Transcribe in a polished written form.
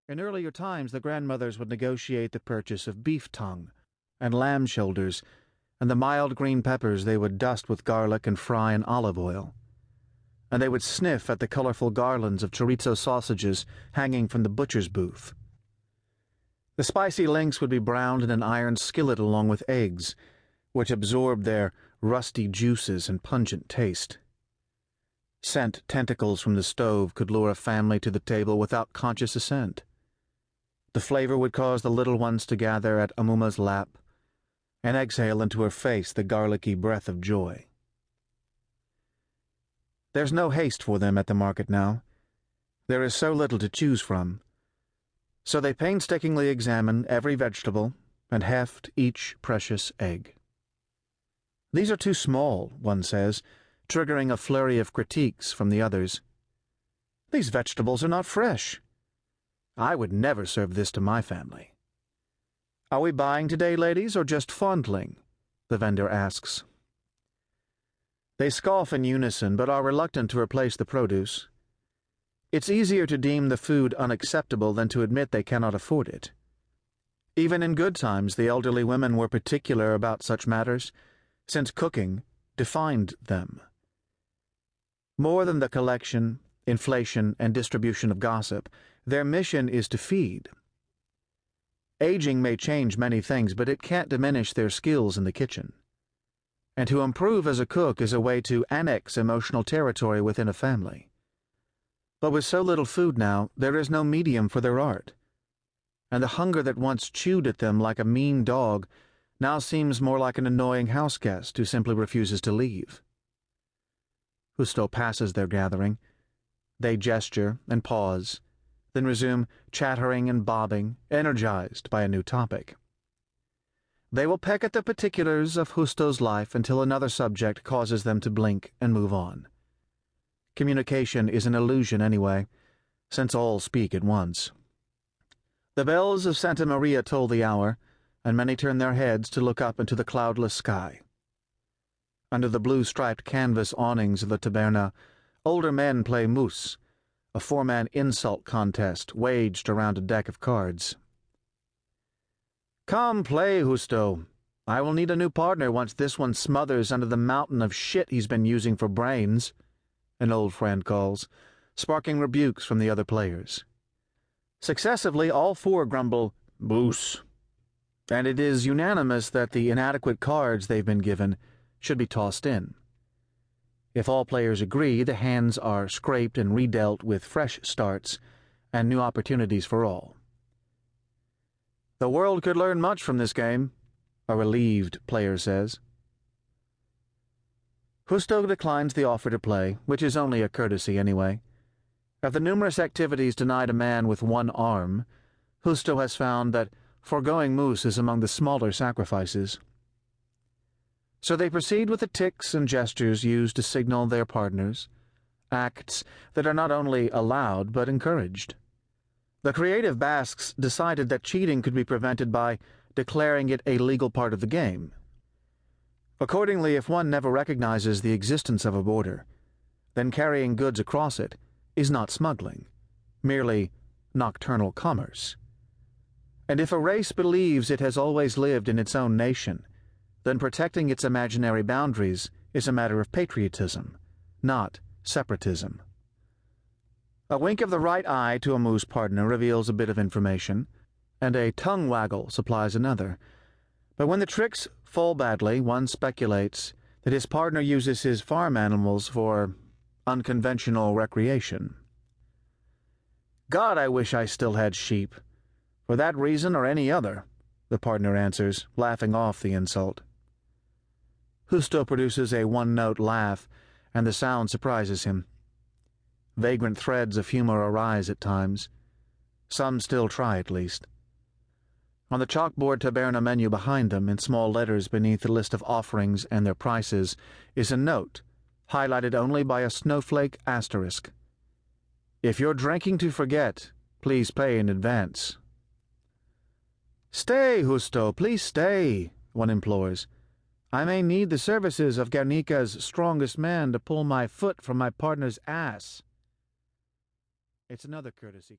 In earlier times, the grandmothers would negotiate the purchase of beef tongue and lamb shoulders, and the mild green peppers they would dust with garlic and fry in olive oil. And they would sniff at the colorful garlands of chorizo sausages hanging from the butcher's booth. The spicy links would be browned in an iron skillet along with eggs, which absorbed their rusty juices and pungent taste. Scent tentacles from the stove could lure a family to the table without conscious assent. The flavor would cause the little ones to gather at Amuma's lap and exhale into her face the garlicky breath of joy. There's no haste for them at the market now. There is so little to choose from. So they painstakingly examine every vegetable and heft each precious egg. These are too small, one says, triggering a flurry of critiques from the others. These vegetables are not fresh. I would never serve this to my family. Are we buying today, ladies, or just fondling? The vendor asks. They scoff in unison, but are reluctant to replace the produce. It's easier to deem the food unacceptable than to admit they cannot afford it. Even in good times, the elderly women were particular about such matters, since cooking defined them. More than the collection, inflation, and distribution of gossip, their mission is to feed. Aging may change many things, but it can't diminish their skills in the kitchen. And to improve as a cook is a way to annex emotional territory within a family. But with so little food now, there is no medium for their art. And the hunger that once chewed at them like a mean dog now seems more like an annoying houseguest who simply refuses to leave. Justo passes their gathering. They gesture and pause, then resume chattering and bobbing, energized by a new topic. They will peck at the particulars of Justo's life until another subject causes them to blink and move on. Communication is an illusion anyway, since all speak at once. The bells of Santa Maria toll the hour, and many turn their heads to look up into the cloudless sky. Under the blue-striped canvas awnings of the taberna, older men play moose, a four-man insult contest waged around a deck of cards. Come play, Justo. I will need a new partner once this one smothers under the mountain of shit he's been using for brains, an old friend calls, sparking rebukes from the other players. Successively, all four grumble, "Boos," and it is unanimous that the inadequate cards they've been given should be tossed in. If all players agree, the hands are scraped and redealt with fresh starts and new opportunities for all. The world could learn much from this game, a relieved player says. Justo declines the offer to play, which is only a courtesy anyway. Of the numerous activities denied a man with one arm, Justo has found that foregoing moose is among the smaller sacrifices. So they proceed with the ticks and gestures used to signal their partners, acts that are not only allowed but encouraged. The creative Basques decided that cheating could be prevented by declaring it a legal part of the game. Accordingly, if one never recognizes the existence of a border, then carrying goods across it is not smuggling, merely nocturnal commerce. And if a race believes it has always lived in its own nation, then protecting its imaginary boundaries is a matter of patriotism, not separatism. A wink of the right eye to a moose partner reveals a bit of information, and a tongue waggle supplies another. But when the tricks fall badly, one speculates that his partner uses his farm animals for unconventional recreation. God, I wish I still had sheep. For that reason or any other, the partner answers, laughing off the insult. Justo produces a one-note laugh, and the sound surprises him. Vagrant threads of humor arise at times. Some still try, at least. On the chalkboard taberna menu behind them, in small letters beneath the list of offerings and their prices, is a note, highlighted only by a snowflake asterisk. If you're drinking to forget, please pay in advance. Stay, Justo, please stay, one implores. I may need the services of Guernica's strongest man to pull my foot from my partner's ass. It's another courtesy.